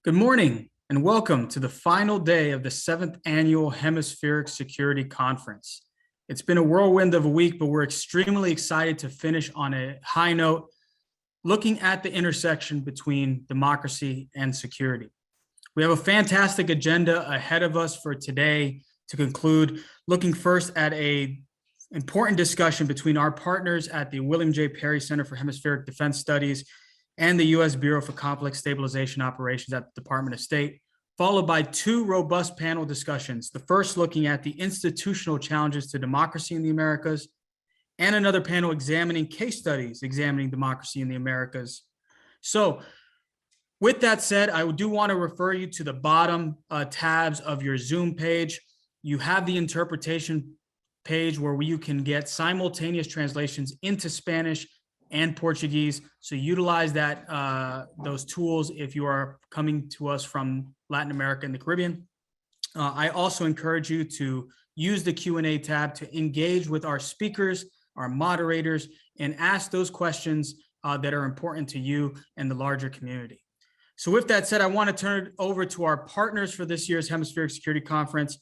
Good morning and welcome to the final day of the 7th Annual Hemispheric Security Conference. It's been a whirlwind of a week, but we're extremely excited to finish on a high note, looking at the intersection between democracy and security. We have a fantastic agenda ahead of us for today to conclude, looking first at an important discussion between our partners at the William J. Perry Center for Hemispheric Defense Studies and the U.S. Bureau for Complex Stabilization Operations at the Department of State, followed by two robust panel discussions. The first looking at the institutional challenges to democracy in the Americas, and another panel examining case studies examining democracy in the Americas. So with that said, I do want to refer you to the bottom tabs of your Zoom page. You have the interpretation page where you can get simultaneous translations into Spanish and Portuguese. So utilize those tools if you are coming to us from Latin America and the Caribbean. I also encourage you to use the Q&A tab to engage with our speakers, our moderators, and ask those questions that are important to you and the larger community. So with that said, I want to turn it over to our partners for this year's Hemispheric Security Conference.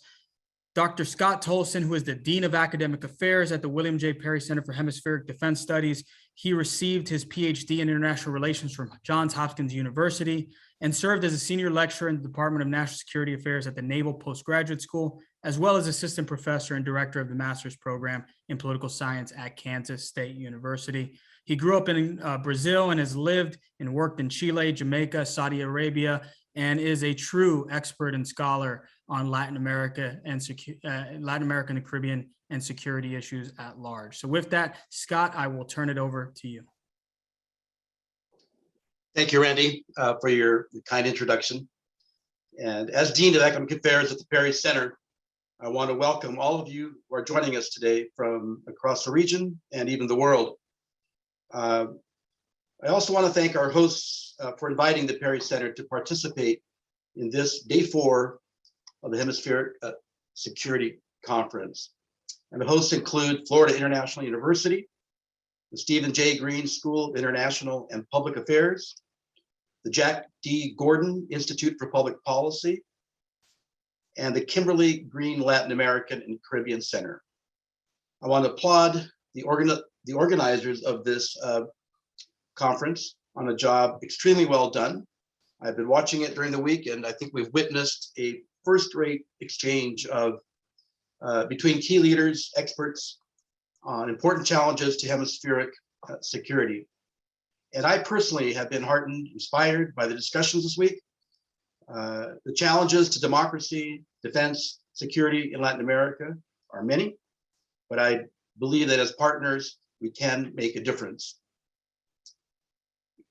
Dr. Scott Tollefson, who is the Dean of Academic Affairs at the William J. Perry Center for Hemispheric Defense Studies. He received his PhD in International Relations from Johns Hopkins University and served as a senior lecturer in the Department of National Security Affairs at the Naval Postgraduate School, as well as assistant professor and director of the master's program in political science at Kansas State University. He grew up in Brazil and has lived and worked in Chile, Jamaica, Saudi Arabia, and is a true expert and scholar on Latin America and the Caribbean and security issues at large. So with that, Scott, I will turn it over to you. Thank you, Randy, for your kind introduction. And as Dean of Academic Affairs at the Perry Center, I want to welcome all of you who are joining us today from across the region and even the world. I also want to thank our hosts for inviting the Perry Center to participate in this day 4 of the Hemispheric Security Conference. And the hosts include Florida International University, the Stephen J. Green School of International and Public Affairs, the Jack D. Gordon Institute for Public Policy, and the Kimberly Green Latin American and Caribbean Center. I want to applaud the organizers of this conference on a job extremely well done. I've been watching it during the week, and I think we've witnessed a first-rate exchange of between key leaders, experts on important challenges to hemispheric security. And I personally have been heartened, inspired by the discussions this week. The challenges to democracy, defense, security in Latin America are many, but I believe that as partners, we can make a difference.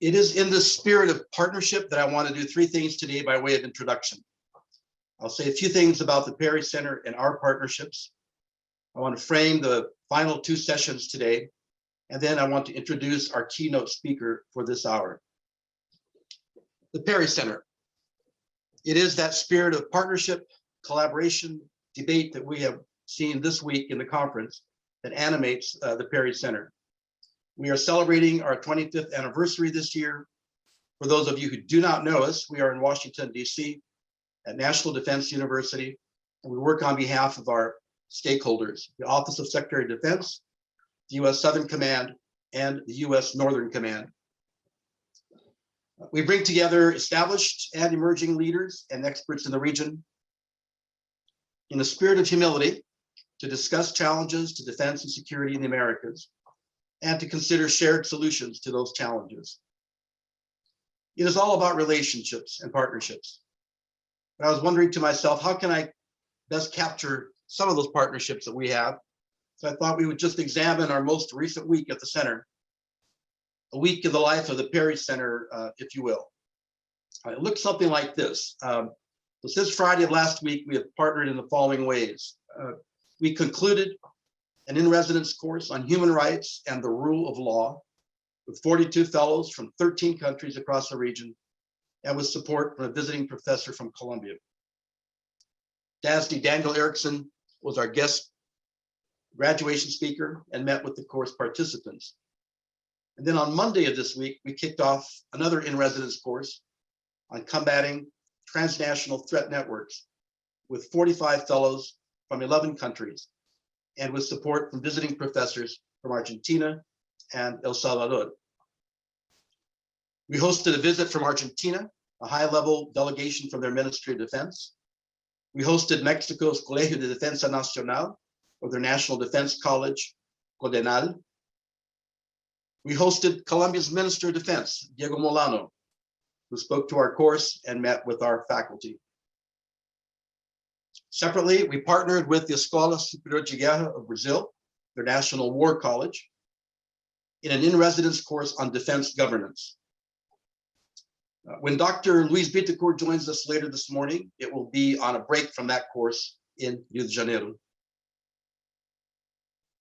It is in the spirit of partnership that I want to do 3 things today by way of introduction. I'll say a few things about the Perry Center and our partnerships. I want to frame the final 2 sessions today, and then I want to introduce our keynote speaker for this hour. The Perry Center. It is that spirit of partnership, collaboration, debate that we have seen this week in the conference that animates the Perry Center. We are celebrating our 25th anniversary this year. For those of you who do not know us, we are in Washington, D.C. at National Defense University, and we work on behalf of our stakeholders, the Office of Secretary of Defense, the U.S. Southern Command, and the U.S. Northern Command. We bring together established and emerging leaders and experts in the region in a spirit of humility to discuss challenges to defense and security in the Americas and to consider shared solutions to those challenges. It is all about relationships and partnerships. But I was wondering to myself, how can I best capture some of those partnerships that we have? So I thought we would just examine our most recent week at the center, a week in the life of the Perry Center, if you will. It looks something like this. So since Friday of last week, we have partnered in the following ways. We concluded an in-residence course on human rights and the rule of law with 42 fellows from 13 countries across the region and with support from a visiting professor from Columbia. DASD Daniel Erickson was our guest graduation speaker and met with the course participants. And then on Monday of this week, we kicked off another in-residence course on combating transnational threat networks with 45 fellows from 11 countries and with support from visiting professors from Argentina and El Salvador. We hosted a visit from Argentina, a high-level delegation from their Ministry of Defense. We hosted Mexico's Colegio de Defensa Nacional, or their National Defense College, CODENAL. We hosted Colombia's Minister of Defense, Diego Molano, who spoke to our course and met with our faculty. Separately, we partnered with the Escola Superior de Guerra of Brazil, their National War College, in an in-residence course on defense governance. When Dr. Luis Bittencourt joins us later this morning, it will be on a break from that course in Rio de Janeiro.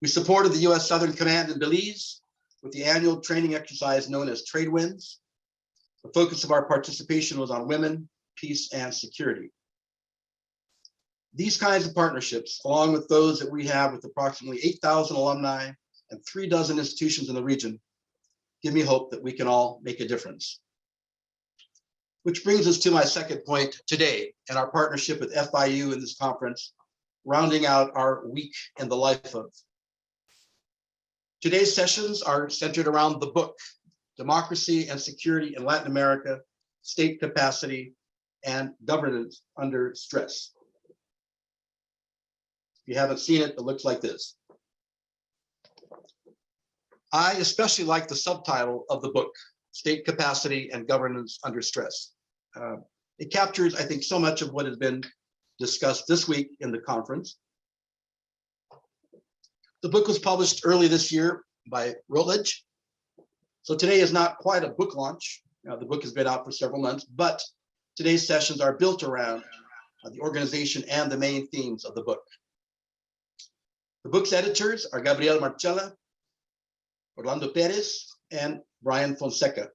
We supported the U.S. Southern Command in Belize with the annual training exercise known as Trade Winds. The focus of our participation was on women, peace, and security. These kinds of partnerships, along with those that we have with approximately 8,000 alumni and 36 institutions in the region, give me hope that we can all make a difference. Which brings us to my second point today and our partnership with FIU in this conference, rounding out our week in the life of. Today's sessions are centered around the book, Democracy and Security in Latin America, State Capacity and Governance Under Stress. If you haven't seen it, it looks like this. I especially like the subtitle of the book, State Capacity and Governance Under Stress. It captures, I think, so much of what has been discussed this week in the conference. The book was published early this year by Routledge. So today is not quite a book launch. The book has been out for several months, but today's sessions are built around the organization and the main themes of the book. The book's editors are Gabriel Marchella, Orlando Perez, and Brian Fonseca.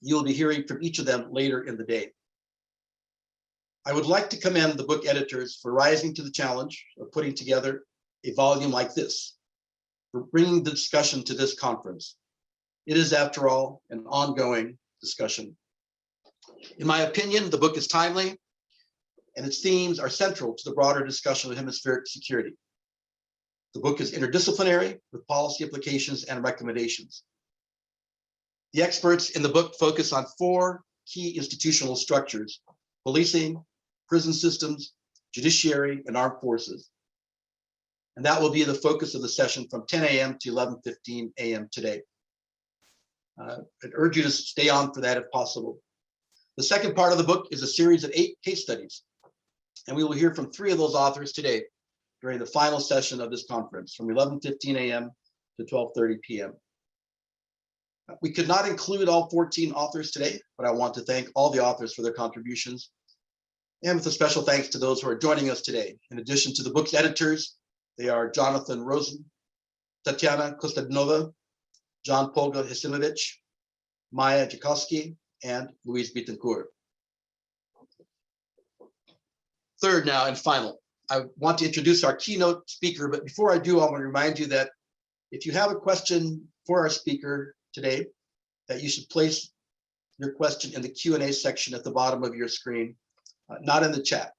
You'll be hearing from each of them later in the day. I would like to commend the book editors for rising to the challenge of putting together a volume like this, for bringing the discussion to this conference. It is, after all, an ongoing discussion. In my opinion, the book is timely, and its themes are central to the broader discussion of hemispheric security. The book is interdisciplinary with policy implications and recommendations. The experts in the book focus on 4 key institutional structures: policing, prison systems, judiciary, and armed forces. And that will be the focus of the session from 10 a.m. to 11:15 a.m. today. I'd urge you to stay on for that if possible. The second part of the book is a series of 8 case studies, and we will hear from 3 of those authors today during the final session of this conference from 11:15 a.m. to 12:30 p.m. We could not include all 14 authors today, but I want to thank all the authors for their contributions, and with a special thanks to those who are joining us today. In addition to the book's editors, they are Jonathan Rosen, Tatiana Kostadinova, John Polga Hasimovich, Maya Jakowski, and Luis Bittencourt. Third now and final, I want to introduce our keynote speaker, but before I do, I want to remind you that if you have a question for our speaker today, that you should place your question in the Q&A section at the bottom of your screen, not in the chat.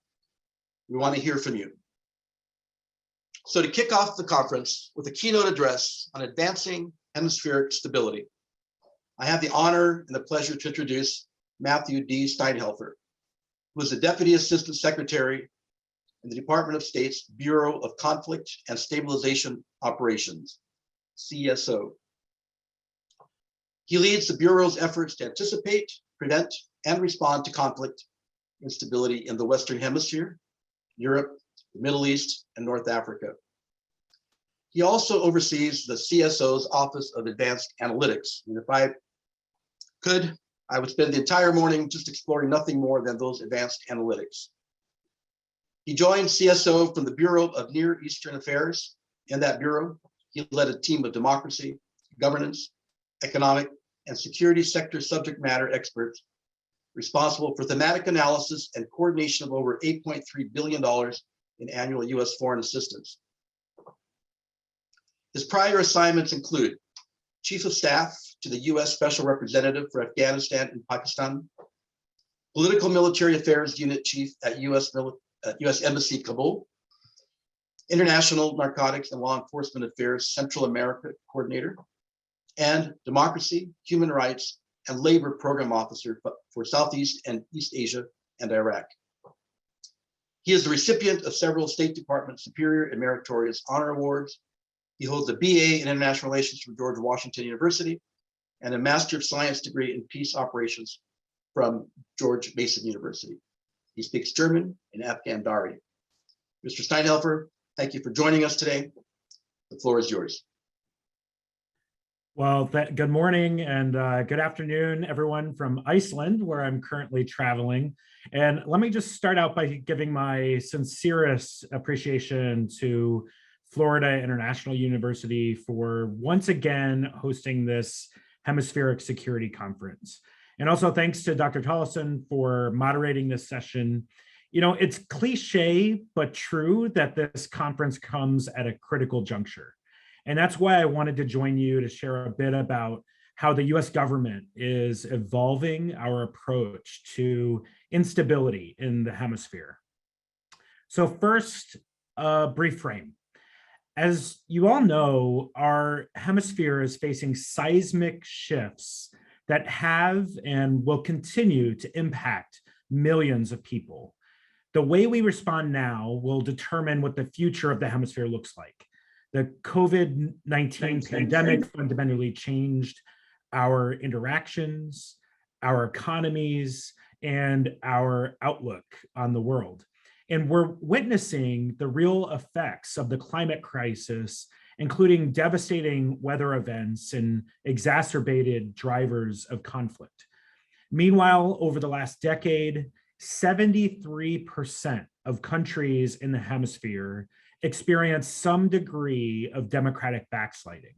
We want to hear from you. So to kick off the conference with a keynote address on advancing hemispheric stability, I have the honor and the pleasure to introduce Matthew D. Steinhelfer, who is the Deputy Assistant Secretary in the Department of State's Bureau of Conflict and Stabilization Operations, CSO. He leads the Bureau's efforts to anticipate, prevent, and respond to conflict and instability in the Western Hemisphere, Europe, the Middle East, and North Africa. He also oversees the CSO's Office of Advanced Analytics. And if I could, I would spend the entire morning just exploring nothing more than those advanced analytics. He joined CSO from the Bureau of Near Eastern Affairs. In that bureau, he led a team of democracy, governance, economic, and security sector subject matter experts responsible for thematic analysis and coordination of over $8.3 billion in annual U.S. foreign assistance. His prior assignments include Chief of Staff to the U.S. Special Representative for Afghanistan and Pakistan, Political Military Affairs Unit Chief at U.S. Embassy, Kabul, International Narcotics and Law Enforcement Affairs Central America Coordinator, and Democracy, Human Rights, and Labor Program Officer for Southeast and East Asia and Iraq. He is the recipient of several State Department Superior and Meritorious Honor Awards. He holds a BA in International Relations from George Washington University and a Master of Science degree in Peace Operations from George Mason University. He speaks German and Afghan Dari. Mr. Steinhelfer, thank you for joining us today. The floor is yours. Well, good morning and good afternoon, everyone from Iceland, where I'm currently traveling. And let me just start out by giving my sincerest appreciation to Florida International University for once again hosting this Hemispheric Security Conference. And also thanks to Dr. Tollefson for moderating this session. You know, it's cliche, but true that this conference comes at a critical juncture. And that's why I wanted to join you to share a bit about how the US government is evolving our approach to instability in the hemisphere. So first, a brief frame. As you all know, our hemisphere is facing seismic shifts that have and will continue to impact millions of people. The way we respond now will determine what the future of the hemisphere looks like. The COVID-19 pandemic fundamentally changed our interactions, our economies, and our outlook on the world. And we're witnessing the real effects of the climate crisis, including devastating weather events and exacerbated drivers of conflict. Meanwhile, over the last decade, 73% of countries in the hemisphere experience some degree of democratic backsliding.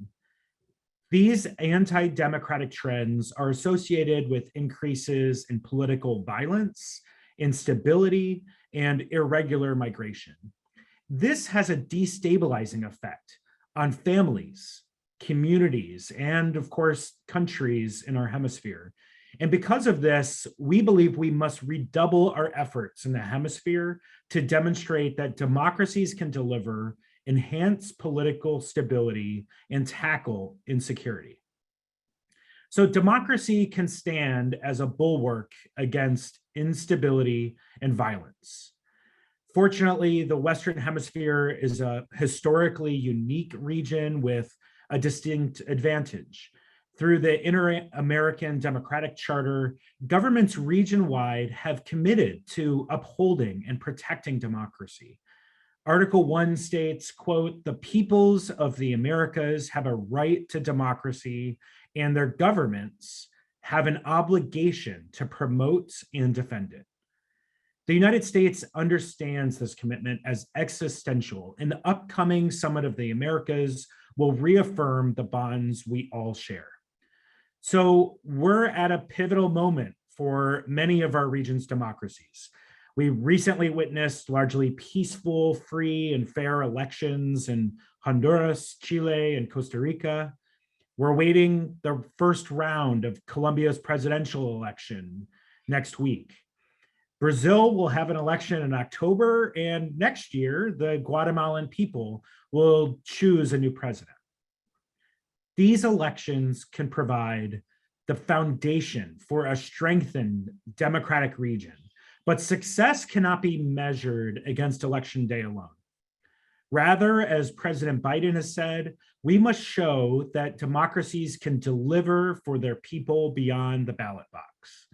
These anti-democratic trends are associated with increases in political violence, instability, and irregular migration. This has a destabilizing effect on families, communities, and of course, countries in our hemisphere. And because of this, we believe we must redouble our efforts in the hemisphere to demonstrate that democracies can deliver enhanced political stability and tackle insecurity. So democracy can stand as a bulwark against instability and violence. Fortunately, the Western Hemisphere is a historically unique region with a distinct advantage. Through the Inter-American Democratic Charter, governments region-wide have committed to upholding and protecting democracy. Article 1 states, quote, "The peoples of the Americas have a right to democracy, and their governments have an obligation to promote and defend it." The United States understands this commitment as existential, and the upcoming Summit of the Americas will reaffirm the bonds we all share. So we're at a pivotal moment for many of our region's democracies. We recently witnessed largely peaceful, free, and fair elections in Honduras, Chile, and Costa Rica. We're awaiting the first round of Colombia's presidential election next week. Brazil will have an election in October, and next year, the Guatemalan people will choose a new president. These elections can provide the foundation for a strengthened democratic region, but success cannot be measured against election day alone. Rather, as President Biden has said, we must show that democracies can deliver for their people beyond the ballot box.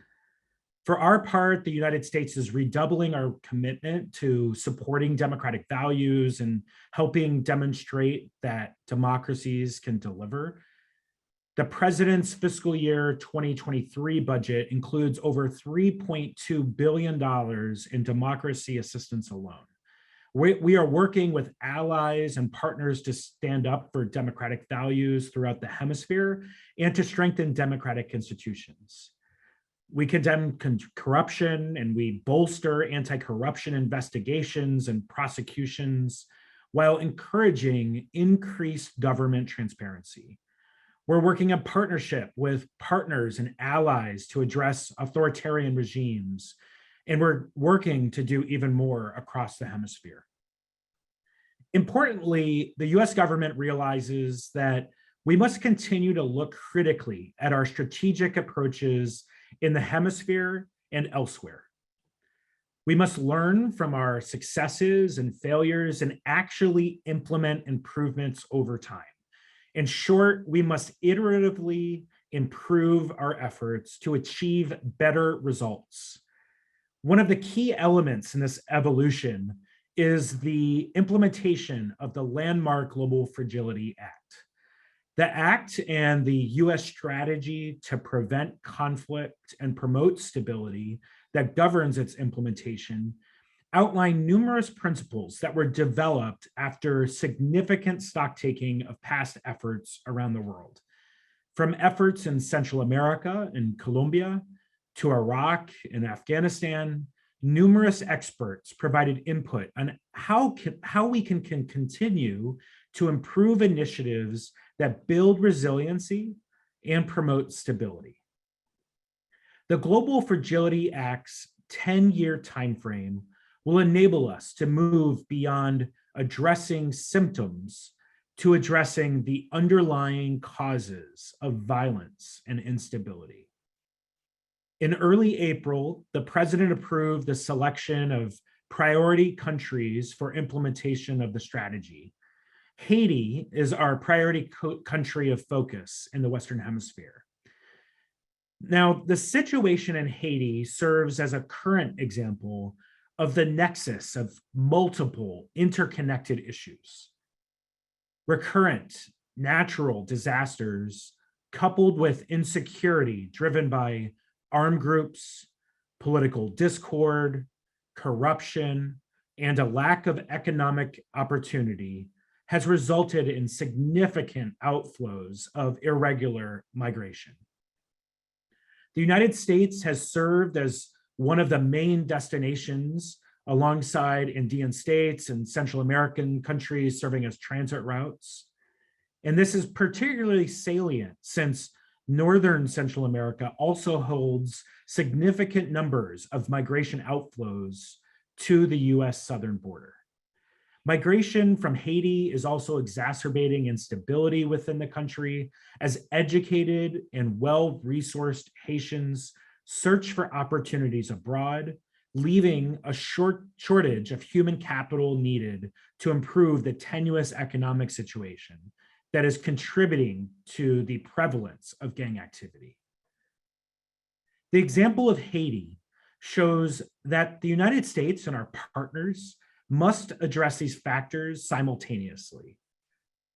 For our part, the United States is redoubling our commitment to supporting democratic values and helping demonstrate that democracies can deliver. The president's fiscal year 2023 budget includes over $3.2 billion in democracy assistance alone. We are working with allies and partners to stand up for democratic values throughout the hemisphere and to strengthen democratic institutions. We condemn corruption and we bolster anti-corruption investigations and prosecutions while encouraging increased government transparency. We're working in partnership with partners and allies to address authoritarian regimes, and we're working to do even more across the hemisphere. Importantly, the US government realizes that we must continue to look critically at our strategic approaches in the hemisphere and elsewhere. We must learn from our successes and failures and actually implement improvements over time. In short, we must iteratively improve our efforts to achieve better results. One of the key elements in this evolution is the implementation of the landmark Global Fragility Act. The Act and the US strategy to prevent conflict and promote stability that governs its implementation outline numerous principles that were developed after significant stocktaking of past efforts around the world. From efforts in Central America and Colombia to Iraq and Afghanistan, numerous experts provided input on how we can continue to improve initiatives that build resiliency and promote stability. The Global Fragility Act's 10-year timeframe will enable us to move beyond addressing symptoms to addressing the underlying causes of violence and instability. In early April, the president approved the selection of priority countries for implementation of the strategy. Haiti is our priority country of focus in the Western Hemisphere. Now, the situation in Haiti serves as a current example of the nexus of multiple interconnected issues. Recurrent natural disasters coupled with insecurity driven by armed groups, political discord, corruption, and a lack of economic opportunity has resulted in significant outflows of irregular migration. The United States has served as one of the main destinations alongside Andean states and Central American countries serving as transit routes. And this is particularly salient since Northern Central America also holds significant numbers of migration outflows to the US southern border. Migration from Haiti is also exacerbating instability within the country as educated and well-resourced Haitians search for opportunities abroad, leaving a shortage of human capital needed to improve the tenuous economic situation that is contributing to the prevalence of gang activity. The example of Haiti shows that the United States and our partners must address these factors simultaneously.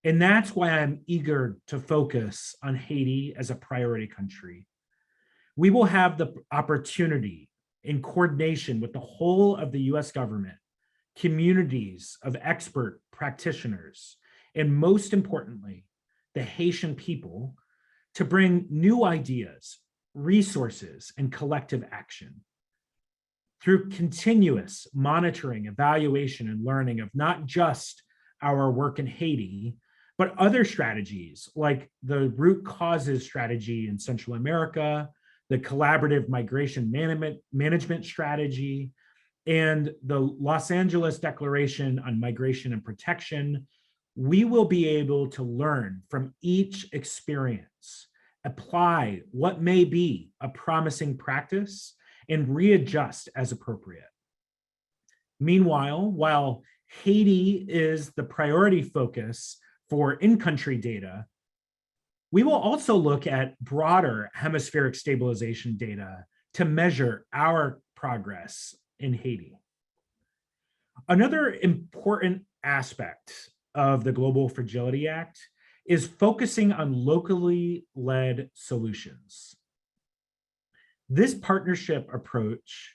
And that's why I'm eager to focus on Haiti as a priority country. We will have the opportunity in coordination with the whole of the US government, communities of expert practitioners, and most importantly, the Haitian people, to bring new ideas, resources, and collective action. Through continuous monitoring, evaluation, and learning of not just our work in Haiti, but other strategies like the root causes strategy in Central America, the collaborative migration management strategy, and the Los Angeles Declaration on Migration and Protection, we will be able to learn from each experience, apply what may be a promising practice, and readjust as appropriate. Meanwhile, while Haiti is the priority focus for in-country data, we will also look at broader hemispheric stabilization data to measure our progress in Haiti. Another important aspect of the Global Fragility Act is focusing on locally led solutions. This partnership approach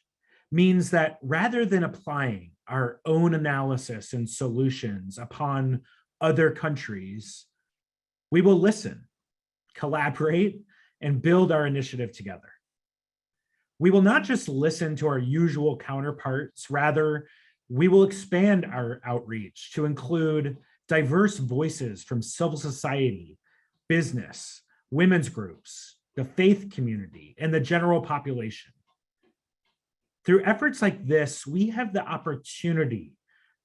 means that rather than applying our own analysis and solutions upon other countries, we will listen, collaborate, and build our initiative together. We will not just listen to our usual counterparts, rather, we will expand our outreach to include diverse voices from civil society, business, women's groups, the faith community, and the general population. Through efforts like this, we have the opportunity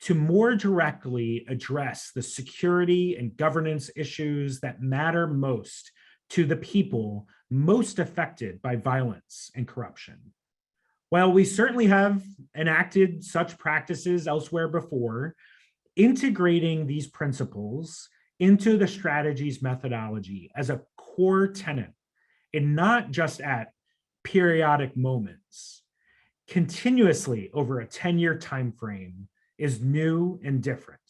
to more directly address the security and governance issues that matter most to the people most affected by violence and corruption. While we certainly have enacted such practices elsewhere before, integrating these principles into the strategy's methodology as a core tenet, and not just at periodic moments, continuously over a 10-year time frame, is new and different.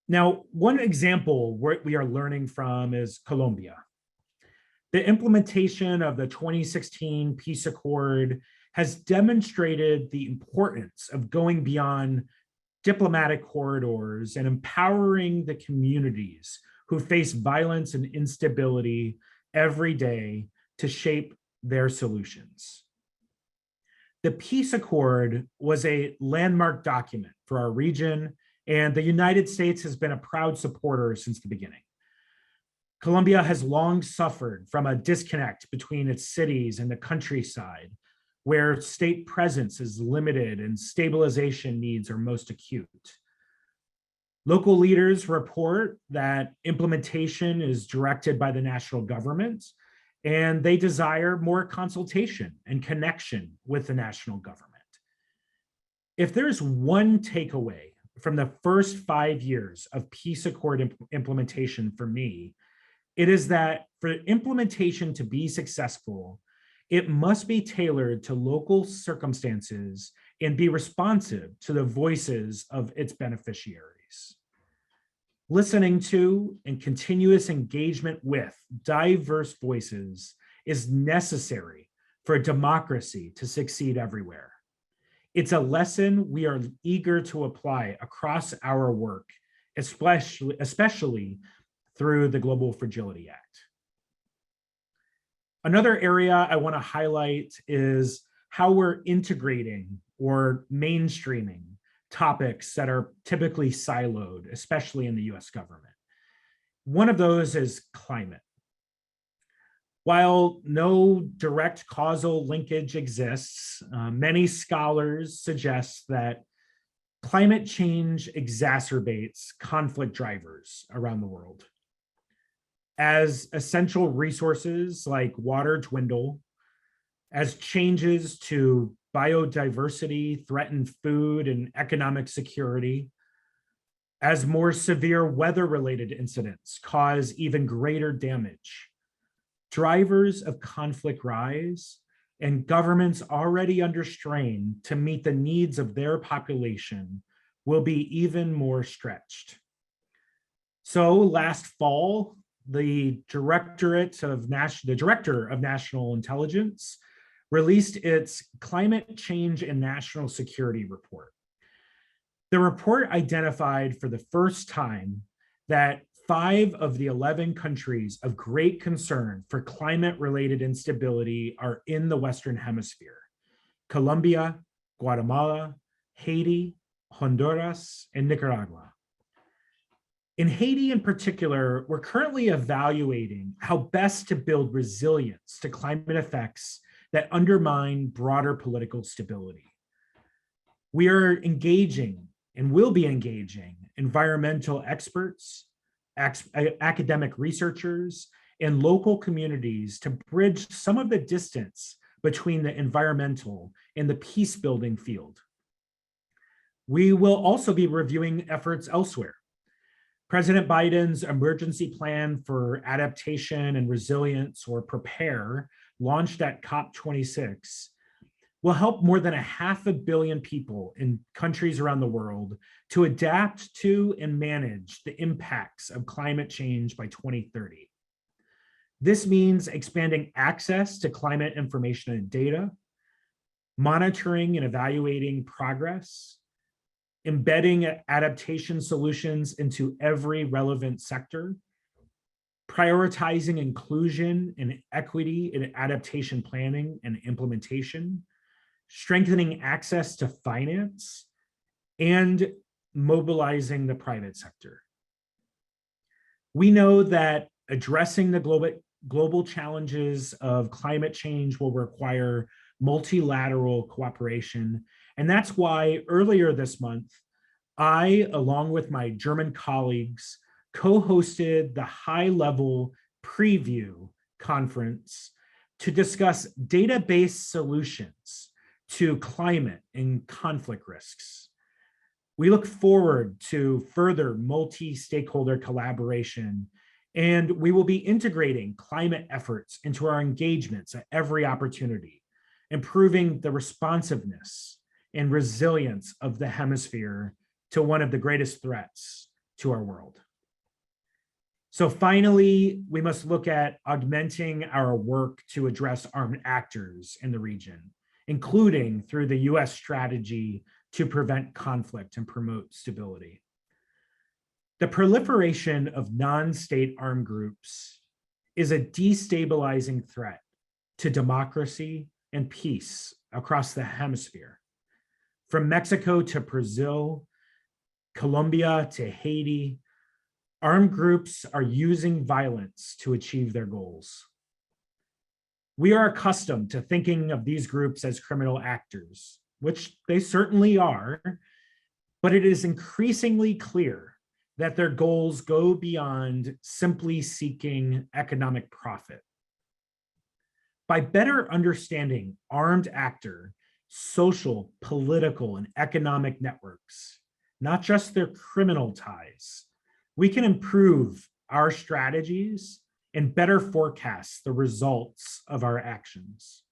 Now, one example we are learning from is Colombia. The implementation of the 2016 peace accord has demonstrated the importance of going beyond diplomatic corridors and empowering the communities who face violence and instability every day to shape their solutions. The peace accord was a landmark document for our region, and the United States has been a proud supporter since the beginning. Colombia has long suffered from a disconnect between its cities and the countryside, where state presence is limited and stabilization needs are most acute. Local leaders report that implementation is directed by the national government, and they desire more consultation and connection with the national government. If there's one takeaway from the first 5 years of peace accord implementation for me, it is that for implementation to be successful, it must be tailored to local circumstances and be responsive to the voices of its beneficiaries. Listening to and continuous engagement with diverse voices is necessary for a democracy to succeed everywhere. It's a lesson we are eager to apply across our work, especially through the Global Fragility Act. Another area I want to highlight is how we're integrating or mainstreaming topics that are typically siloed, especially in the US government. One of those is climate. While no direct causal linkage exists, many scholars suggest that climate change exacerbates conflict drivers around the world. As essential resources like water dwindle, as changes to biodiversity threaten food and economic security, as more severe weather-related incidents cause even greater damage, drivers of conflict rise, and governments already under strain to meet the needs of their population will be even more stretched. So last fall, the Director of National Intelligence released its Climate Change and National Security Report. The report identified for the first time that 5 of the 11 countries of great concern for climate-related instability are in the Western Hemisphere: Colombia, Guatemala, Haiti, Honduras, and Nicaragua. In Haiti in particular, we're currently evaluating how best to build resilience to climate effects that undermine broader political stability. We are engaging and will be engaging environmental experts, academic researchers, and local communities to bridge some of the distance between the environmental and the peace-building field. We will also be reviewing efforts elsewhere. President Biden's emergency plan for adaptation and resilience, or PREPARE, launched at COP26, will help more than 500 million people in countries around the world to adapt to and manage the impacts of climate change by 2030. This means expanding access to climate information and data, monitoring and evaluating progress, embedding adaptation solutions into every relevant sector, prioritizing inclusion and equity in adaptation planning and implementation, strengthening access to finance, and mobilizing the private sector. We know that addressing the global challenges of climate change will require multilateral cooperation. And that's why earlier this month, I, along with my German colleagues, co-hosted the high-level preview conference to discuss data-based solutions to climate and conflict risks. We look forward to further multi-stakeholder collaboration, and we will be integrating climate efforts into our engagements at every opportunity, improving the responsiveness and resilience of the hemisphere to one of the greatest threats to our world. So finally, we must look at augmenting our work to address armed actors in the region, including through the US strategy to prevent conflict and promote stability. The proliferation of non-state armed groups is a destabilizing threat to democracy and peace across the hemisphere. From Mexico to Brazil, Colombia to Haiti, armed groups are using violence to achieve their goals. We are accustomed to thinking of these groups as criminal actors, which they certainly are, but it is increasingly clear that their goals go beyond simply seeking economic profit. By better understanding armed actor, social, political, and economic networks, not just their criminal ties, we can improve our strategies and better forecast the results of our actions.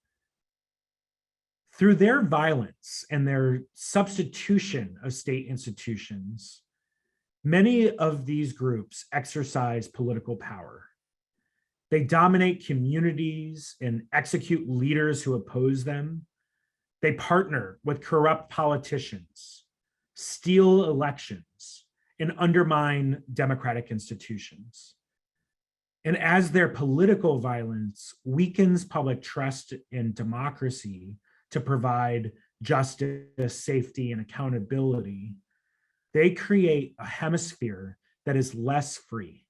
Through their violence and their substitution of state institutions, many of these groups exercise political power. They dominate communities and execute leaders who oppose them. They partner with corrupt politicians, steal elections, and undermine democratic institutions. And as their political violence weakens public trust in democracy to provide justice, safety, and accountability, they create a hemisphere that is less free.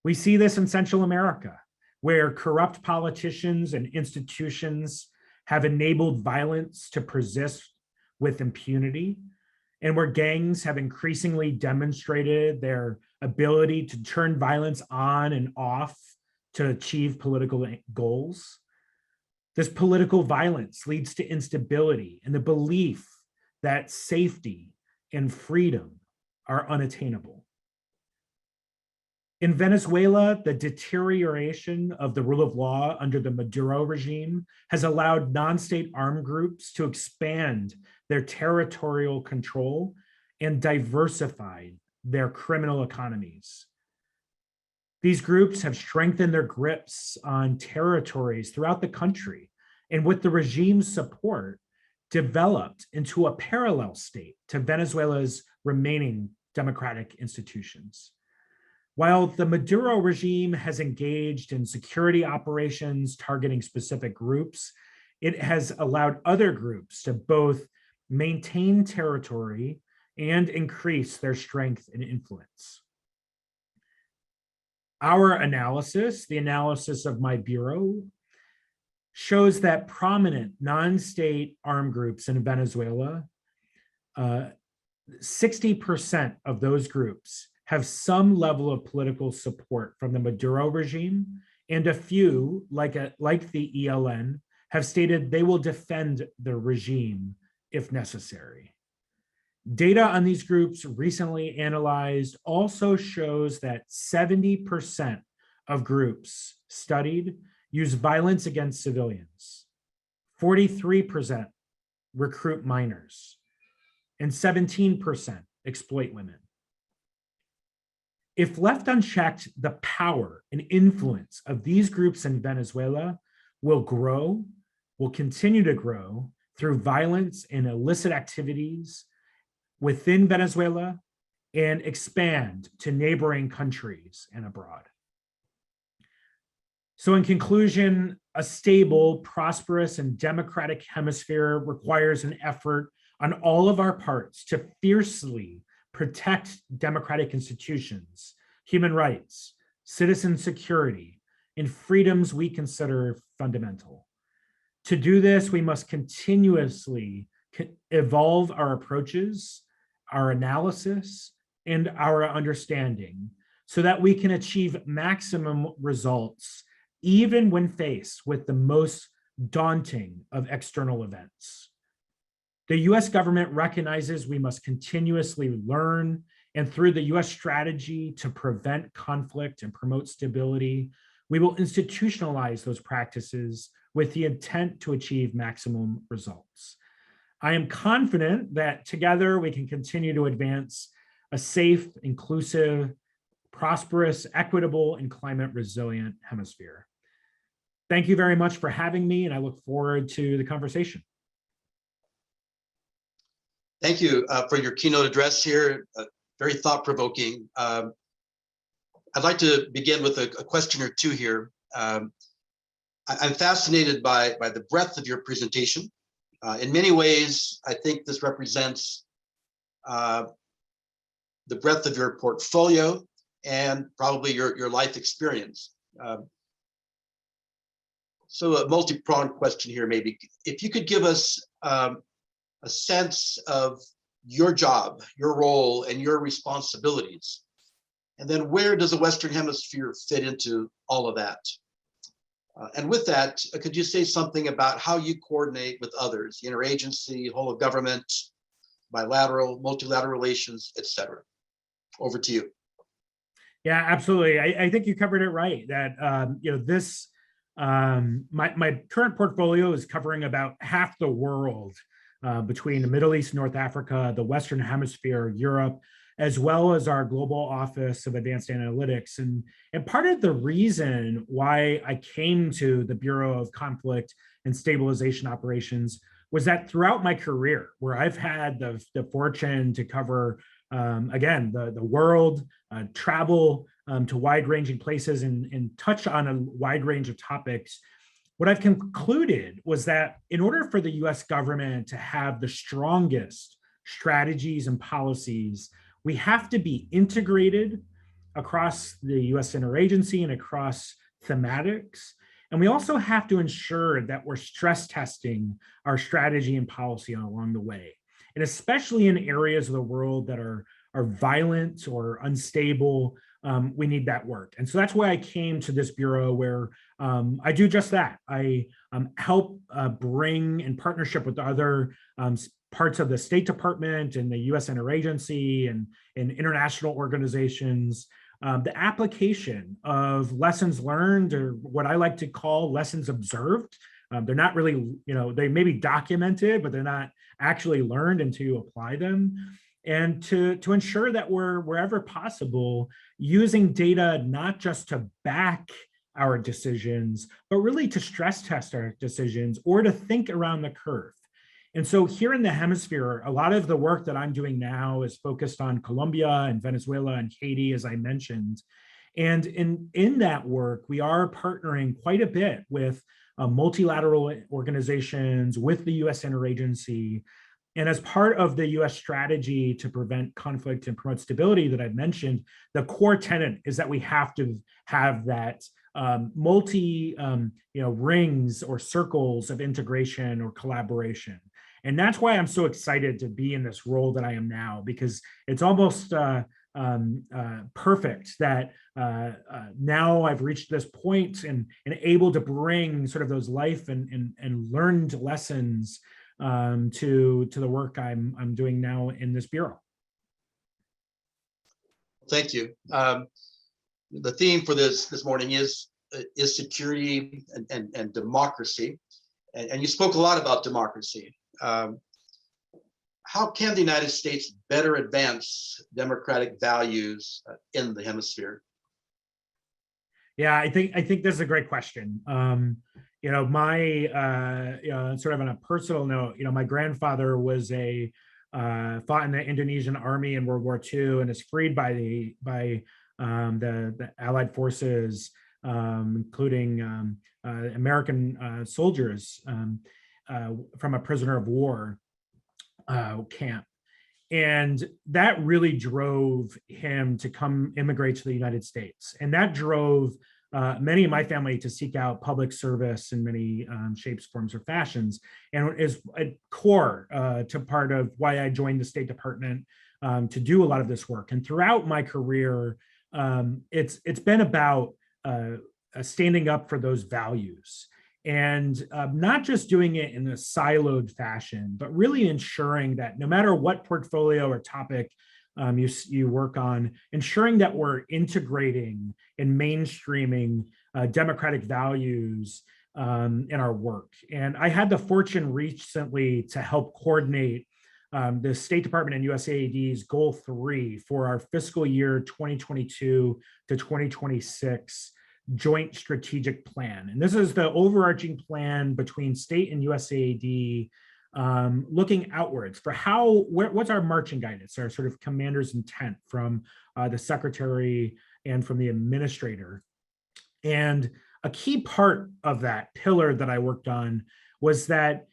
We see this in Central America, where corrupt politicians and institutions have enabled violence to persist with impunity, and where gangs have increasingly demonstrated their ability to turn violence on and off to achieve political goals. This political violence leads to instability and the belief that safety and freedom are unattainable. In Venezuela, the deterioration of the rule of law under the Maduro regime has allowed non-state armed groups to expand their territorial control and diversify their criminal economies. These groups have strengthened their grips on territories throughout the country, and with the regime's support, developed into a parallel state to Venezuela's remaining democratic institutions. While the Maduro regime has engaged in security operations targeting specific groups, it has allowed other groups to both maintain territory and increase their strength and influence. Our analysis, the analysis of my bureau, shows that prominent non-state armed groups in Venezuela, 60% of those groups have some level of political support from the Maduro regime, and a few, like the ELN, have stated they will defend the regime if necessary. Data on these groups recently analyzed also shows that 70% of groups studied use violence against civilians, 43% recruit minors, and 17% exploit women. If left unchecked, the power and influence of these groups in Venezuela will continue to grow through violence and illicit activities within Venezuela and expand to neighboring countries and abroad. So in conclusion, a stable, prosperous, and democratic hemisphere requires an effort on all of our parts to fiercely protect democratic institutions, human rights, citizen security, and freedoms we consider fundamental. To do this, we must continuously evolve our approaches, our analysis, and our understanding so that we can achieve maximum results even when faced with the most daunting of external events. The US government recognizes we must continuously learn, and through the US strategy to prevent conflict and promote stability, we will institutionalize those practices with the intent to achieve maximum results. I am confident that together we can continue to advance a safe, inclusive, prosperous, equitable, and climate resilient hemisphere. Thank you very much for having me, and I look forward to the conversation. Thank you for your keynote address here. Very thought-provoking. I'd like to begin with a question or two here. I'm fascinated by the breadth of your presentation. In many ways, I think this represents the breadth of your portfolio and probably your life experience. So a multi-pronged question here, maybe. If you could give us a sense of your job, your role, and your responsibilities, and then where does the Western Hemisphere fit into all of that? And with that, could you say something about how you coordinate with others, interagency, whole of government, bilateral, multilateral relations, et cetera? Over to you. Yeah, absolutely. I think you covered it right. That this my current portfolio is covering about half the world, between the Middle East, North Africa, the Western Hemisphere, Europe, as well as our Global Office of Advanced Analytics. And part of the reason why I came to the Bureau of Conflict and Stabilization Operations was that throughout my career, where I've had the fortune to cover, again, the world, travel to wide-ranging places and touch on a wide range of topics, what I've concluded was that in order for the US government to have the strongest strategies and policies, we have to be integrated across the US interagency and across thematics. And we also have to ensure that we're stress testing our strategy and policy along the way. And especially in areas of the world that are violent or unstable, we need that work. And so that's why I came to this bureau, where I do just that. I help bring, in partnership with other parts of the State Department and the US interagency and international organizations, the application of lessons learned, or what I like to call lessons observed. They're not really, they may be documented, but they're not actually learned until you apply them. And to ensure that we're, wherever possible, using data not just to back our decisions, but really to stress test our decisions or to think around the curve. And so here in the hemisphere, a lot of the work that I'm doing now is focused on Colombia and Venezuela and Haiti, as I mentioned. And in that work, we are partnering quite a bit with multilateral organizations, with the US interagency. And as part of the US strategy to prevent conflict and promote stability that I've mentioned, the core tenet is that we have to have that multi rings or circles of integration or collaboration. And that's why I'm so excited to be in this role that I am now, because it's almost perfect that now I've reached this point and able to bring sort of those life and learned lessons to the work I'm doing now in this bureau. Thank you. The theme for this morning is security and democracy, and you spoke a lot about democracy. How can the United States better advance democratic values in the hemisphere? Yeah, I think this is a great question. My sort of on a personal note, my grandfather was fought in the Indonesian army in World War II and is freed by the Allied forces, including American soldiers from a prisoner of war camp. And that really drove him to come immigrate to the United States. And that drove many of my family to seek out public service in many shapes, forms, or fashions, and is a core to part of why I joined the State Department to do a lot of this work. And throughout my career, it's been about standing up for those values, and not just doing it in a siloed fashion, but really ensuring that no matter what portfolio or topic you work on, ensuring that we're integrating and mainstreaming democratic values in our work. And I had the fortune recently to help coordinate the State Department and USAID's Goal 3 for our fiscal year 2022 to 2026 joint strategic plan. And this is the overarching plan between state and USAID, looking outwards for what's our marching guidance, our sort of commander's intent from the secretary and from the administrator. And a key part of that pillar that I worked on was that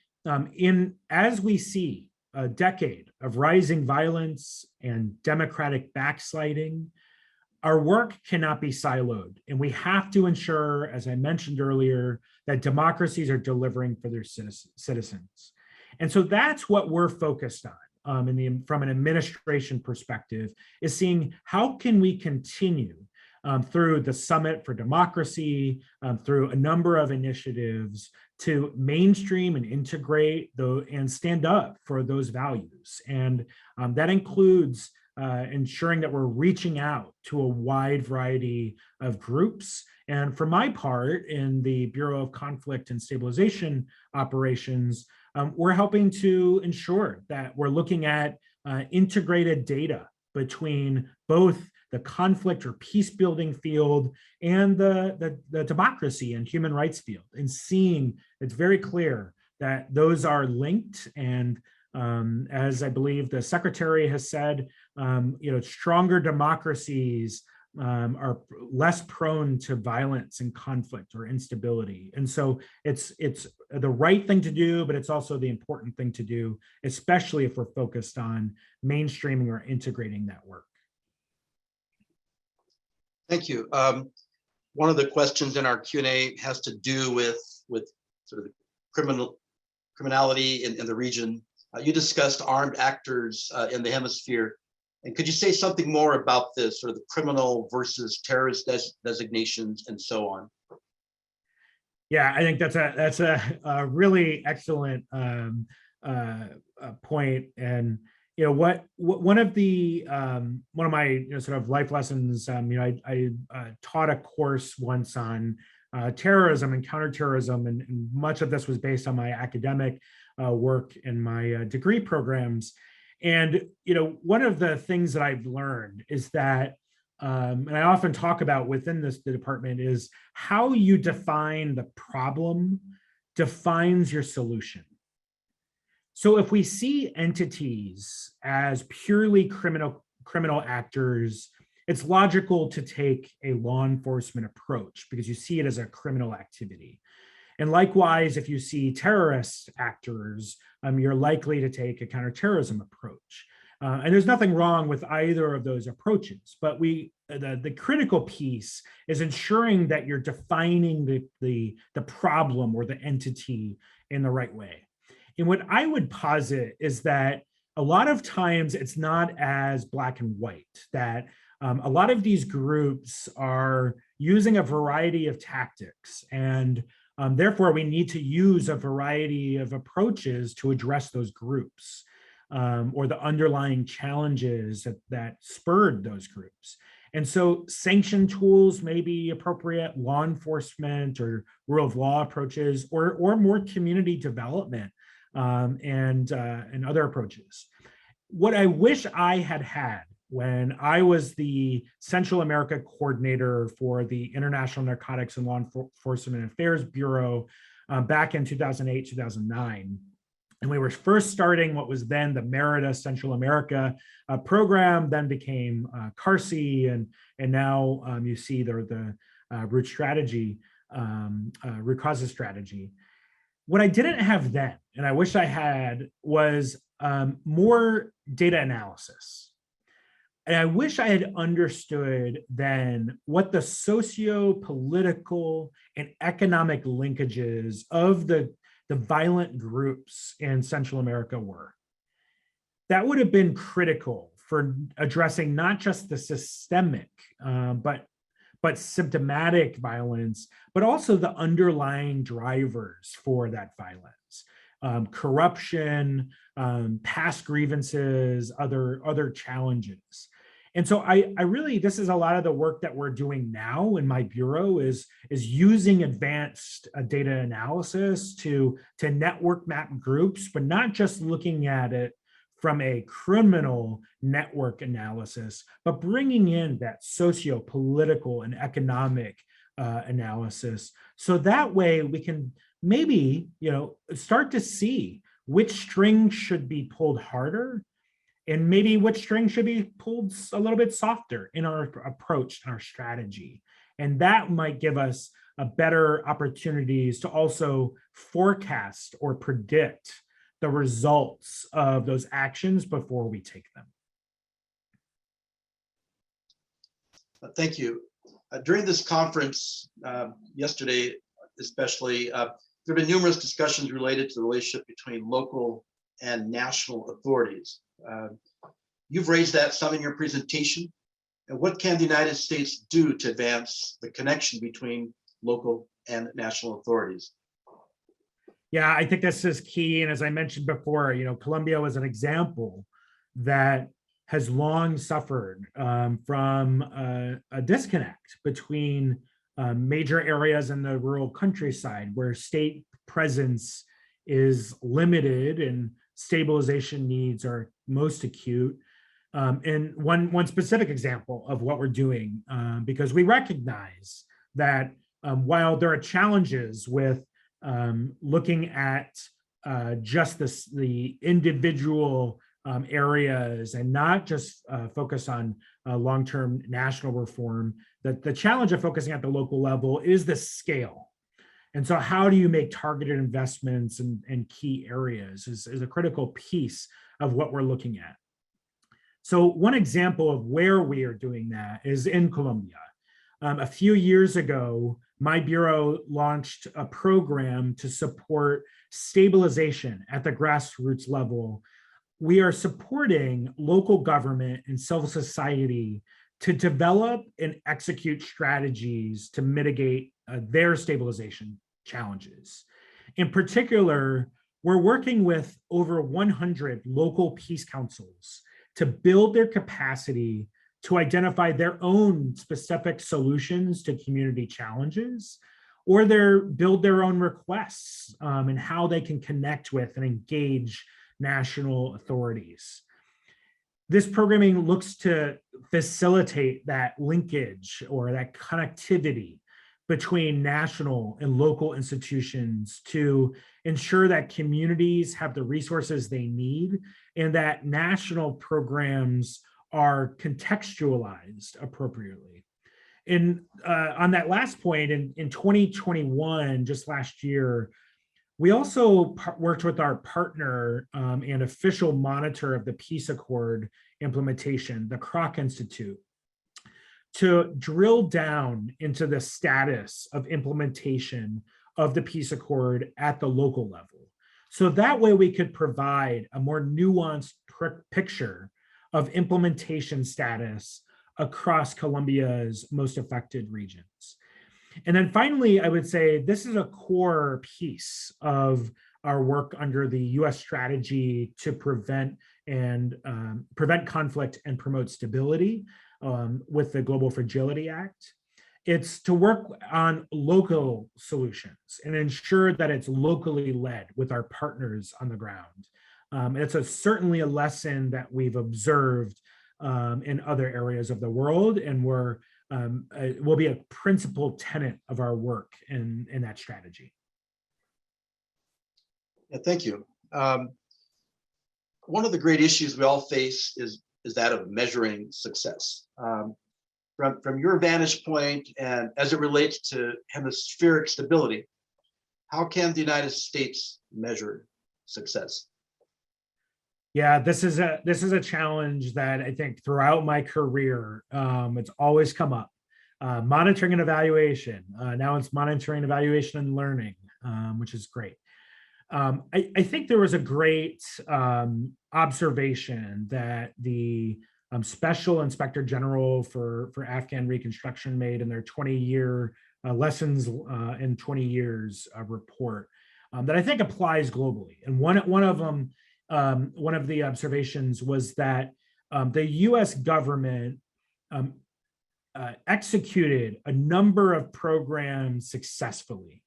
as we see a decade of rising violence and democratic backsliding, our work cannot be siloed, and we have to ensure, as I mentioned earlier, that democracies are delivering for their citizens. And so that's what we're focused on from an administration perspective, is seeing how can we continue through the Summit for Democracy, through a number of initiatives to mainstream and integrate and stand up for those values. And that includes ensuring that we're reaching out to a wide variety of groups. And for my part, in the Bureau of Conflict and Stabilization Operations, we're helping to ensure that we're looking at integrated data between both the conflict or peace building field and the democracy and human rights field, and seeing it's very clear that those are linked. And as I believe the secretary has said, stronger democracies are less prone to violence and conflict or instability. And so it's the right thing to do, but it's also the important thing to do, especially if we're focused on mainstreaming or integrating that work. Thank you. One of the questions in our Q&A has to do with sort of the criminality in the region. You discussed armed actors in the hemisphere. And could you say something more about this, sort of the criminal versus terrorist designations and so on? Yeah, I think that's a really excellent point. And one of my sort of life lessons. I taught a course once on terrorism and counterterrorism, and much of this was based on my academic work in my degree programs. And one of the things that I've learned is that, and I often talk about within the department, is how you define the problem defines your solution. So if we see entities as purely criminal actors, it's logical to take a law enforcement approach because you see it as a criminal activity. And likewise, if you see terrorist actors, you're likely to take a counterterrorism approach. And there's nothing wrong with either of those approaches, but the critical piece is ensuring that you're defining the problem or the entity in the right way. And what I would posit is that a lot of times it's not as black and white, that a lot of these groups are using a variety of tactics, and therefore we need to use a variety of approaches to address those groups or the underlying challenges that spurred those groups. And so sanction tools may be appropriate, law enforcement or rule of law approaches, or more community development and other approaches. What I wish I had when I was the Central America coordinator for the International Narcotics and Law Enforcement Affairs Bureau back in 2008, 2009. And we were first starting what was then the Merida Central America program, then became CARSI, and now you see the root strategy, root causes strategy. What I didn't have then, and I wish I had, was more data analysis. And I wish I had understood then what the socio-political and economic linkages of the violent groups in Central America were. That would have been critical for addressing not just the systemic, but symptomatic violence, but also the underlying drivers for that violence. Corruption, past grievances, other challenges. And so I really, this is a lot of the work that we're doing now in my bureau is using advanced data analysis to network map groups, but not just looking at it from a criminal network analysis, but bringing in that socio-political and economic analysis. So that way we can maybe, start to see which strings should be pulled harder and maybe which string should be pulled a little bit softer in our approach and our strategy. And that might give us a better opportunities to also forecast or predict the results of those actions before we take them. Thank you. During this conference yesterday, especially, there have been numerous discussions related to the relationship between local and national authorities. You've raised that some in your presentation. And what can the United States do to advance the connection between local and national authorities? Yeah, I think this is key. And as I mentioned before, Colombia was an example that has long suffered from a disconnect between major areas in the rural countryside where state presence is limited and stabilization needs are most acute. And one specific example of what we're doing, because we recognize that while there are challenges with looking at just the individual areas and not just focus on long-term national reform, that the challenge of focusing at the local level is the scale. And so how do you make targeted investments in key areas is a critical piece of what we're looking at. So one example of where we are doing that is in Colombia. A few years ago, my bureau launched a program to support stabilization at the grassroots level. We are supporting local government and civil society to develop and execute strategies to mitigate their stabilization challenges. In particular, we're working with over 100 local peace councils to build their capacity to identify their own specific solutions to community challenges, or build their own requests and how they can connect with and engage national authorities. This programming looks to facilitate that linkage or that connectivity between national and local institutions to ensure that communities have the resources they need and that national programs are contextualized appropriately. And on that last point, in 2021, just last year, we also worked with our partner and official monitor of the Peace Accord implementation, the Kroc Institute, to drill down into the status of implementation of the Peace Accord at the local level. So that way we could provide a more nuanced picture of implementation status across Colombia's most affected regions. And then finally, I would say this is a core piece of our work under the US strategy to prevent conflict and promote stability with the Global Fragility Act. It's to work on local solutions and ensure that it's locally led with our partners on the ground. It's certainly a lesson that we've observed in other areas of the world, and it will be a principal tenet of our work in that strategy. Yeah, thank you. One of the great issues we all face is that of measuring success. From your vantage point and as it relates to hemispheric stability, how can the United States measure success? Yeah, this is a challenge that I think throughout my career, it's always come up. Monitoring and evaluation. Now it's monitoring, evaluation, and learning, which is great. I think there was a great observation that the Special Inspector General for Afghan Reconstruction made in their 20-year lessons in 20 years report that I think applies globally. And one of them, one of the observations was that the U.S. government um, executed a number of programs successfully,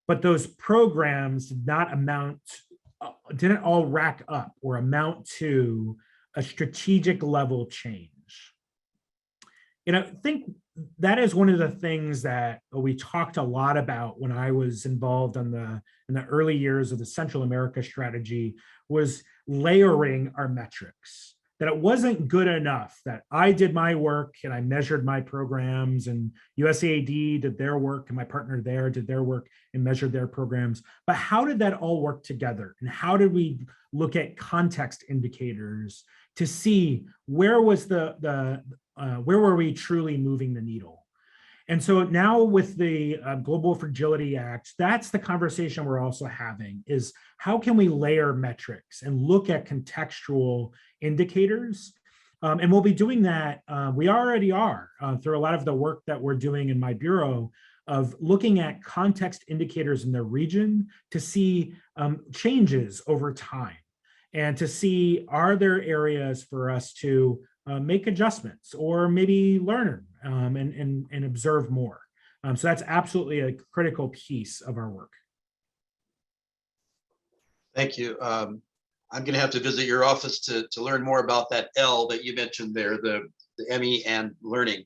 but those programs didn't all rack up or amount to a strategic level change. I think that is one of the things that we talked a lot about when I was involved in the early years of the Central America strategy, was layering our metrics. That it wasn't good enough that I did my work and I measured my programs, and USAID did their work and my partner there did their work and measured their programs. But how did that all work together? And how did we look at context indicators to see where was where were we truly moving the needle? And so now with the Global Fragility Act, that's the conversation we're also having, is how can we layer metrics and look at contextual indicators? And we'll be doing that, we already are, through a lot of the work that we're doing in my bureau, of looking at context indicators in the region to see changes over time, and to see, are there areas for us to make adjustments or maybe learn and observe more. So that's absolutely a critical piece of our work. Thank you. I'm going to have to visit your office to learn more about that L that you mentioned there, the ME and learning.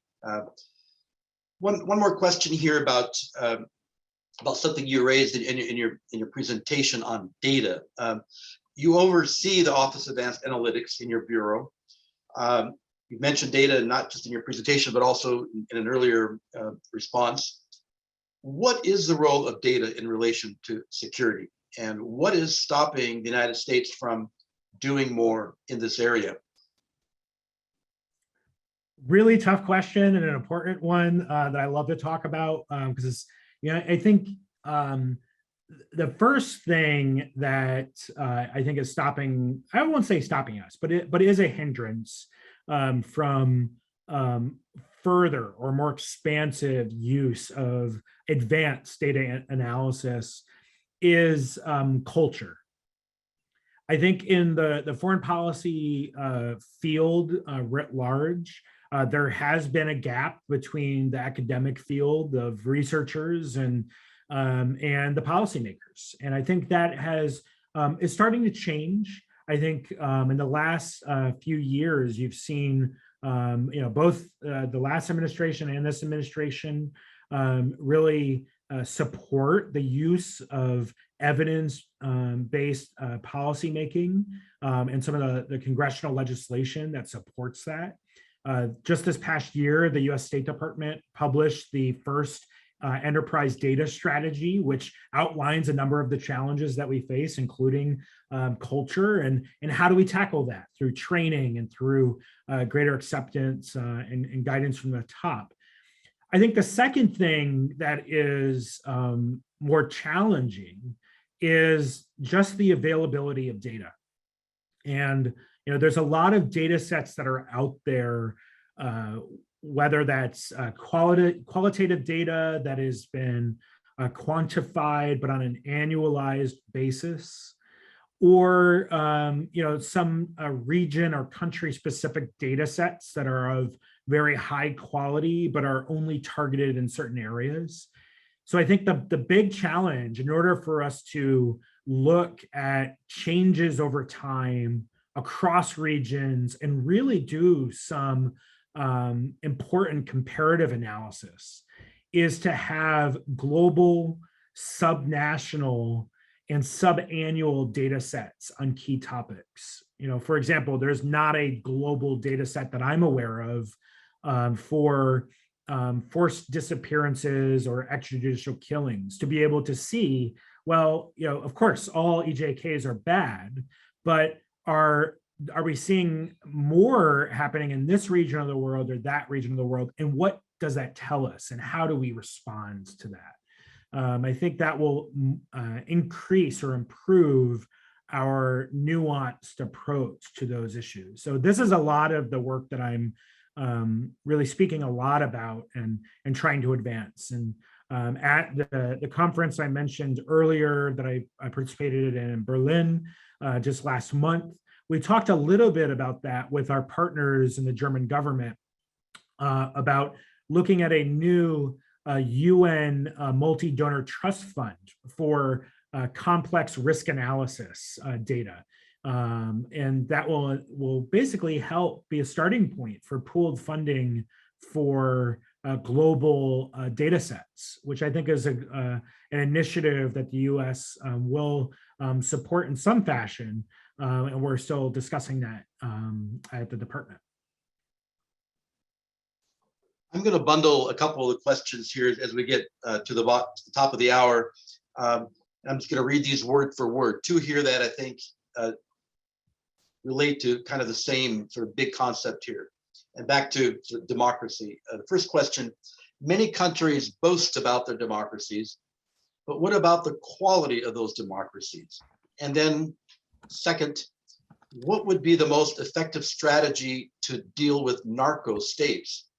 One more question here about something you raised in your presentation on data. You oversee the Office of Advanced Analytics in your bureau. You mentioned data not just in your presentation, but also in an earlier response. What is the role of data in relation to security? And what is stopping the United States from doing more in this area? Really tough question, and an important one that I love to talk about, because I think the first thing that I think is stopping, I won't say stopping us, but it is a hindrance from further or more expansive use of advanced data analysis, is culture. I think in the foreign policy field writ large, there has been a gap between the academic field of researchers and the policymakers, and I think that is starting to change. I think in the last few years, you've seen both the last administration and this administration really support the use of evidence-based policymaking and some of the congressional legislation that supports that. Just this past year, the U.S. State Department published the first enterprise data strategy, which outlines a number of the challenges that we face, including culture, and how do we tackle that through training and through greater acceptance and guidance from the top. I think the second thing that is more challenging is just the availability of data. And there's a lot of data sets that are out there, whether that's qualitative data that has been quantified but on an annualized basis, or some region or country specific data sets that are of very high quality but are only targeted in certain areas. So I think the big challenge, in order for us to look at changes over time across regions and really do some important comparative analysis, is to have global, subnational, and subannual data sets on key topics. For example, there's not a global data set that I'm aware of for forced disappearances or extrajudicial killings, to be able to see, well, of course, all EJKs are bad, but are we seeing more happening in this region of the world or that region of the world? And what does that tell us? And how do we respond to that? I think that will increase or improve our nuanced approach to those issues. So this is a lot of the work that I'm really speaking a lot about and trying to advance. And at the conference I mentioned earlier that I participated in Berlin just last month, we talked a little bit about that with our partners in the German government about looking at a new UN multi-donor trust fund for complex risk analysis data. And that will basically help be a starting point for pooled funding for global data sets, which I think is an initiative that the US will support in some fashion. And we're still discussing that at the department. I'm going to bundle a couple of the questions here as we get to the top of the hour. I'm just going to read these word for word. Two here that I think relate to kind of the same sort of big concept here. And back to democracy. The first question, many countries boast about their democracies, but what about the quality of those democracies? And then second, what would be the most effective strategy to deal with narco states?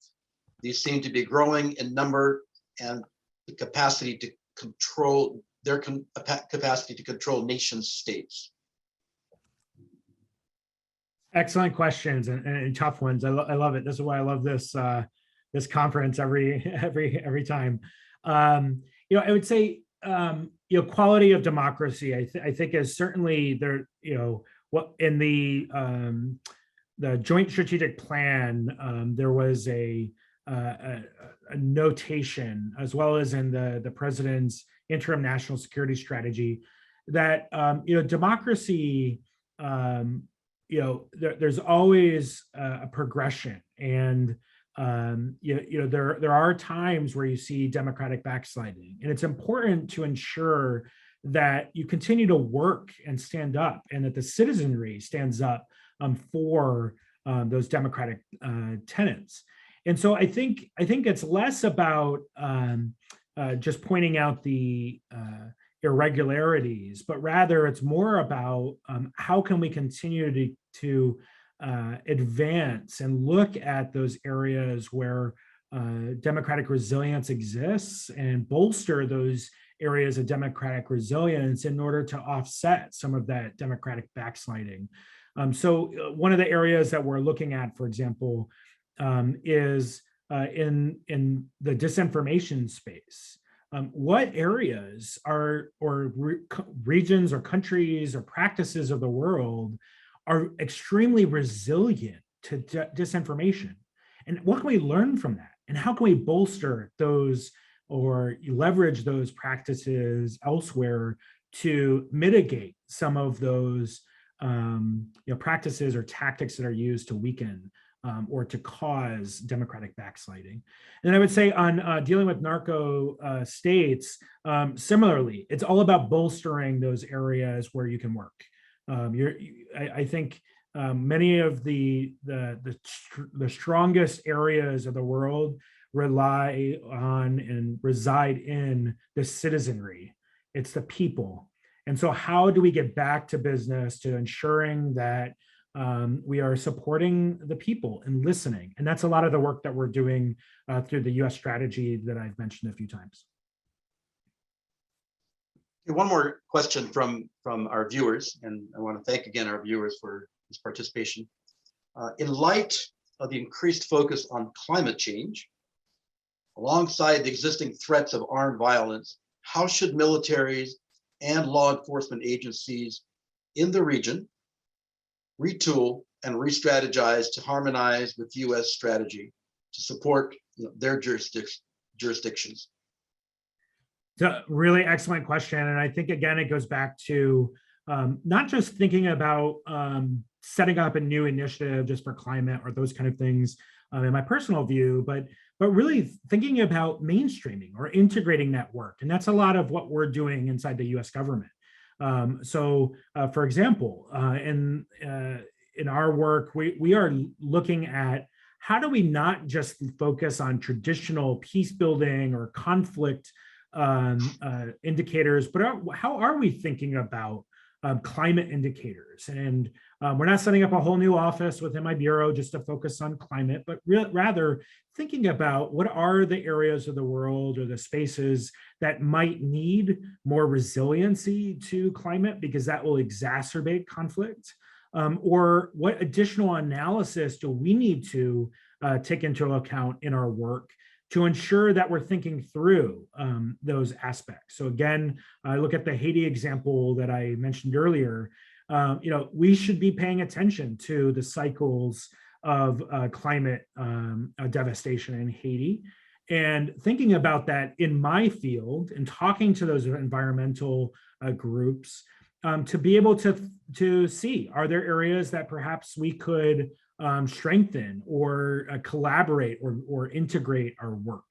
These seem to be growing in number and the capacity to control their capacity to control nation states. Excellent questions and tough ones. I love it. This is why I love this this conference every time. I would say quality of democracy. I think is certainly there. What in the Joint Strategic Plan, there was a notation, as well as in the president's interim national security strategy, that democracy. There's always a progression, and there are times where you see democratic backsliding, and it's important to ensure that you continue to work and stand up, and that the citizenry stands up for those democratic tenets. And so I think it's less about just pointing out the irregularities, but rather it's more about how can we continue to advance and look at those areas where democratic resilience exists and bolster those areas of democratic resilience in order to offset some of that democratic backsliding. So one of the areas that we're looking at, for example, is in the disinformation space. What areas regions or countries or practices of the world are extremely resilient to disinformation? And what can we learn from that? And how can we bolster those or leverage those practices elsewhere to mitigate some of those practices or tactics that are used to weaken or to cause democratic backsliding? And I would say on dealing with narco states, similarly, it's all about bolstering those areas where you can work. I think many of the strongest areas of the world rely on and reside in the citizenry. It's the people. And so how do we get back to business to ensuring that we are supporting the people and listening? And that's a lot of the work that we're doing through the US strategy that I've mentioned a few times. One more question from our viewers, and I want to thank again our viewers for this participation. In light of the increased focus on climate change, alongside the existing threats of armed violence, how should militaries and law enforcement agencies in the region retool and re-strategize to harmonize with US strategy to support their jurisdictions? It's a really excellent question. And I think, again, it goes back to not just thinking about setting up a new initiative just for climate or those kind of things in my personal view, but really thinking about mainstreaming or integrating that work. And that's a lot of what we're doing inside the US government. For example, in our work, we are looking at how do we not just focus on traditional peace building or conflict indicators, but how are we thinking about climate indicators? And we're not setting up a whole new office within my bureau just to focus on climate, but rather thinking about what are the areas of the world or the spaces that might need more resiliency to climate because that will exacerbate conflict. Or what additional analysis do we need to take into account in our work to ensure that we're thinking through those aspects. So again, I look at the Haiti example that I mentioned earlier. We should be paying attention to the cycles of climate devastation in Haiti, and thinking about that in my field and talking to those environmental groups to be able to see, are there areas that perhaps we could strengthen or collaborate or integrate our work.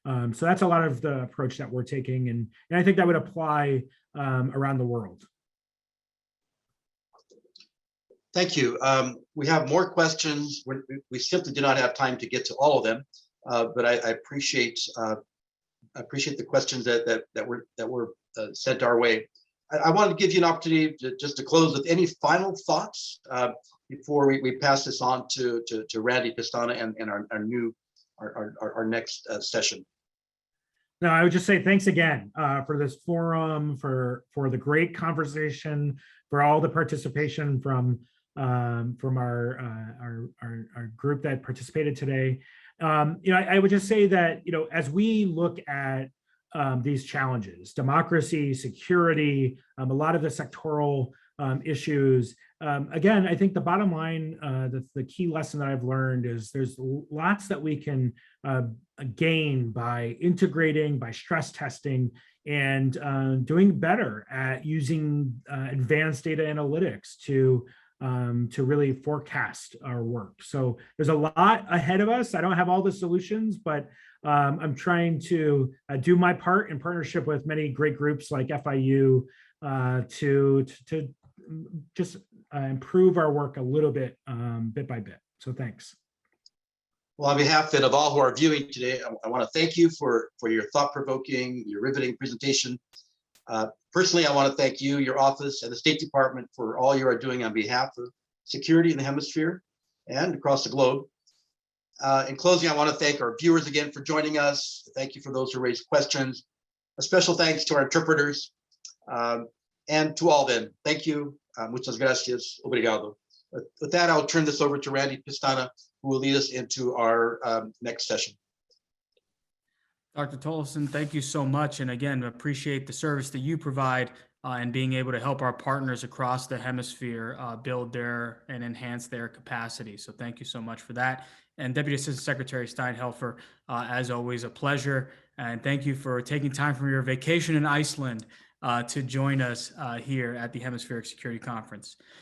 So that's a lot of the approach that we're taking, and I think that would apply around the world. Thank you. We have more questions. We simply do not have time to get to all of them, but I appreciate the questions that were sent our way. I wanted to give you an opportunity just to close with any final thoughts before we pass this on to Randy Pestana and our next session. No, I would just say thanks again for this forum, for the great conversation, for all the participation from our group that participated today. I would just say that as we look at these challenges, democracy, security, a lot of the sectoral issues. Again, I think the bottom line, the key lesson that I've learned is there's lots that we can gain by integrating, by stress testing, and doing better at using advanced data analytics to really forecast our work. So there's a lot ahead of us. I don't have all the solutions, but I'm trying to do my part in partnership with many great groups like FIU to just improve our work a little bit, bit by bit. So thanks. Well, on behalf of all who are viewing today, I want to thank you for your thought-provoking, your riveting presentation. Personally, I want to thank you, your office, and the State Department for all you are doing on behalf of security in the hemisphere and across the globe. In closing, I want to thank our viewers again for joining us. Thank you for those who raised questions. A special thanks to our interpreters and to all them. Thank you. Muchas gracias. Obrigado. With that, I'll turn this over to Randy Pestana, who will lead us into our next session. Dr. Tollefson, thank you so much. And again, appreciate the service that you provide and being able to help our partners across the hemisphere build their and enhance their capacity. So thank you so much for that. And Deputy Assistant Secretary Steinhelfer, as always, a pleasure. And thank you for taking time from your vacation in Iceland to join us here at the Hemispheric Security Conference.